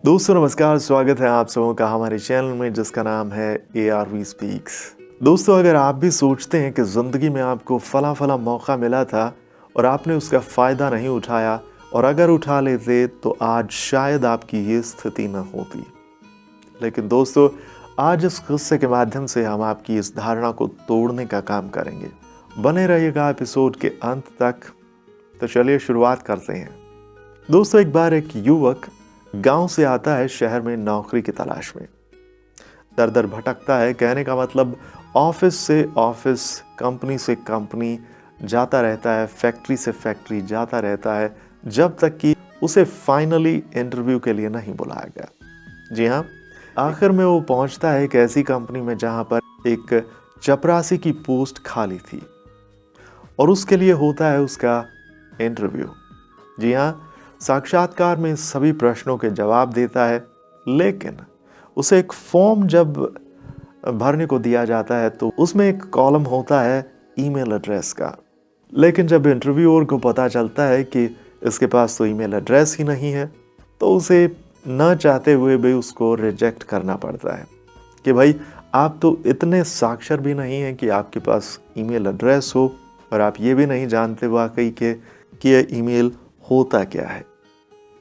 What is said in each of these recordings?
दोस्तों नमस्कार, स्वागत है आप सबों का हमारे चैनल में जिसका नाम है ARV स्पीक्स। दोस्तों अगर आप भी सोचते हैं कि ज़िंदगी में आपको फला मौका मिला था और आपने उसका फ़ायदा नहीं उठाया और अगर उठा लेते तो आज शायद आपकी ये स्थिति न होती। लेकिन दोस्तों आज इस किस्से के माध्यम से हम आपकी इस धारणा को तोड़ने का काम करेंगे। बने रहिएगा एपिसोड के अंत तक। तो चलिए शुरुआत करते हैं। दोस्तों एक बार एक युवक गांव से आता है शहर में नौकरी की तलाश में। दर दर भटकता है, कहने का मतलब ऑफिस से ऑफिस, कंपनी से कंपनी जाता रहता है, फैक्ट्री से फैक्ट्री जाता रहता है, जब तक कि उसे फाइनली इंटरव्यू के लिए नहीं बुलाया गया। जी हाँ, आखिर में वो पहुंचता है एक ऐसी कंपनी में जहां पर एक चपरासी की पोस्ट खाली थी और उसके लिए होता है उसका इंटरव्यू। जी हाँ, साक्षात्कार में सभी प्रश्नों के जवाब देता है, लेकिन उसे एक फॉर्म जब भरने को दिया जाता है तो उसमें एक कॉलम होता है ईमेल एड्रेस का। लेकिन जब इंटरव्यूअर को पता चलता है कि इसके पास तो ईमेल एड्रेस ही नहीं है, तो उसे न चाहते हुए भी उसको रिजेक्ट करना पड़ता है कि भाई आप तो इतने साक्षर भी नहीं हैं कि आपके पास ईमेल एड्रेस हो और आप ये भी नहीं जानते वाकई कि ये ईमेल होता क्या है।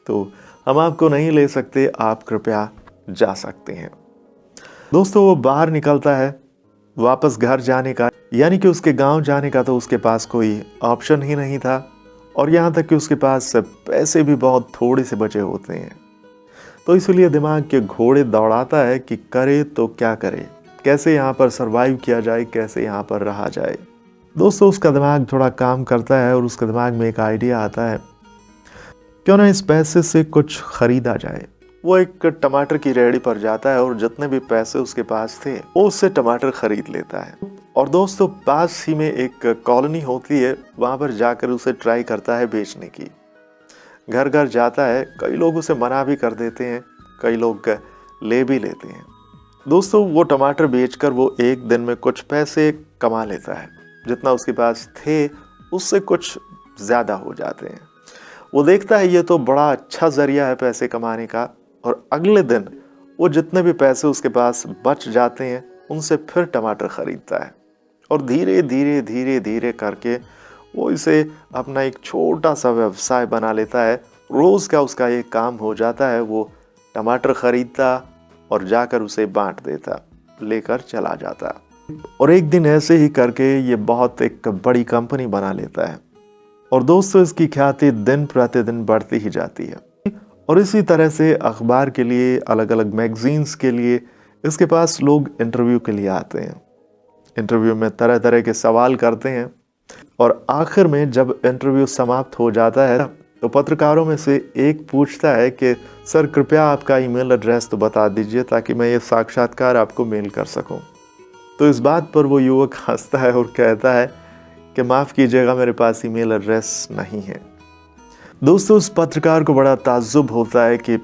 तो हम आपको नहीं ले सकते, आप कृपया जा सकते हैं। दोस्तों वो बाहर निकलता है वापस घर जाने का, यानी कि उसके गांव जाने का तो उसके पास कोई ऑप्शन ही नहीं था और यहाँ तक कि उसके पास पैसे भी बहुत थोड़े से बचे होते हैं। तो इसलिए दिमाग के घोड़े दौड़ाता है कि करे तो क्या करे, कैसे यहाँ पर सरवाइव किया जाए, कैसे यहाँ पर रहा जाए। दोस्तों उसका दिमाग थोड़ा काम करता है और उसके दिमाग में एक आइडिया आता है, क्यों ना इस पैसे से कुछ खरीदा जाए। वो एक टमाटर की रेहड़ी पर जाता है और जितने भी पैसे उसके पास थे वो उससे टमाटर खरीद लेता है। और दोस्तों पास ही में एक कॉलोनी होती है, वहां पर जाकर उसे ट्राई करता है बेचने की। घर घर जाता है, कई लोग उसे मना भी कर देते हैं, कई लोग ले भी लेते हैं। दोस्तों वो टमाटर बेचकर वो एक दिन में कुछ पैसे कमा लेता है, जितना उसके पास थे उससे कुछ ज्यादा हो जाते हैं। वो देखता है ये तो बड़ा अच्छा जरिया है पैसे कमाने का, और अगले दिन वो जितने भी पैसे उसके पास बच जाते हैं उनसे फिर टमाटर खरीदता है और धीरे धीरे धीरे धीरे करके वो इसे अपना एक छोटा सा व्यवसाय बना लेता है। रोज का उसका ये काम हो जाता है, वो टमाटर खरीदता और जाकर उसे बांट देता, लेकर चला जाता। और एक दिन ऐसे ही करके ये बहुत एक बड़ी कंपनी बना लेता है और दोस्तों इसकी ख्याति दिन प्रतिदिन बढ़ती ही जाती है। और इसी तरह से अखबार के लिए, अलग अलग मैगजीन्स के लिए इसके पास लोग इंटरव्यू के लिए आते हैं। इंटरव्यू में तरह तरह के सवाल करते हैं और आखिर में जब इंटरव्यू समाप्त हो जाता है तो पत्रकारों में से एक पूछता है कि सर कृपया आपका ईमेल एड्रेस तो बता दीजिए ताकि मैं ये साक्षात्कार आपको मेल कर सकूं। तो इस बात पर वो युवक हंसता है और कहता है कि माफ़ कीजिएगा, मेरे पास ईमेल एड्रेस नहीं है। दोस्तों उस पत्रकार को बड़ा ताज्जुब होता है कि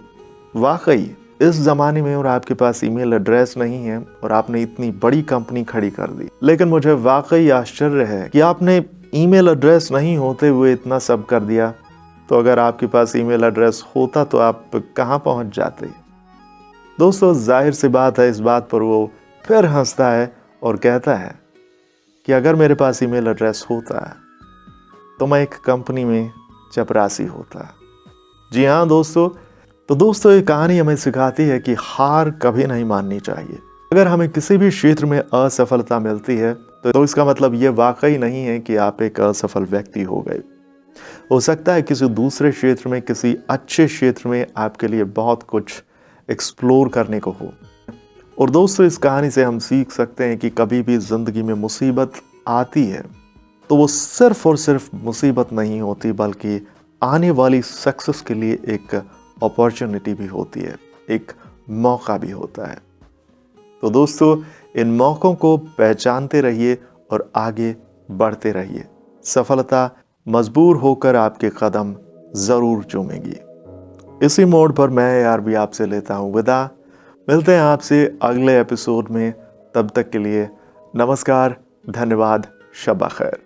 वाकई इस ज़माने में और आपके पास ईमेल एड्रेस नहीं है और आपने इतनी बड़ी कंपनी खड़ी कर दी। लेकिन मुझे वाकई आश्चर्य है कि आपने ईमेल एड्रेस नहीं होते हुए इतना सब कर दिया। तो अगर आपके पास ईमेल एड्रेस होता तो आप कहाँ पहुँच जाते। दोस्तों जाहिर सी बात है, इस बात पर वो फिर हंसता है और कहता है कि अगर मेरे पास ईमेल एड्रेस होता तो मैं एक कंपनी में चपरासी होता। जी हाँ दोस्तों, तो दोस्तों ये कहानी हमें सिखाती है कि हार कभी नहीं माननी चाहिए। अगर हमें किसी भी क्षेत्र में असफलता मिलती है तो इसका मतलब ये वाकई नहीं है कि आप एक असफल व्यक्ति हो गए। हो सकता है किसी दूसरे क्षेत्र में, किसी अच्छे क्षेत्र में आपके लिए बहुत कुछ एक्सप्लोर करने को हो। और दोस्तों इस कहानी से हम सीख सकते हैं कि कभी भी जिंदगी में मुसीबत आती है तो वो सिर्फ और सिर्फ मुसीबत नहीं होती, बल्कि आने वाली सक्सेस के लिए एक अपॉर्चुनिटी भी होती है, एक मौका भी होता है। तो दोस्तों इन मौक़ों को पहचानते रहिए और आगे बढ़ते रहिए। सफलता मजबूर होकर आपके कदम ज़रूर चूमेगी। इसी मोड़ पर मैं ARV आपसे लेता हूँ विदा। मिलते हैं आपसे अगले एपिसोड में, तब तक के लिए नमस्कार, धन्यवाद, शब्बा खैर।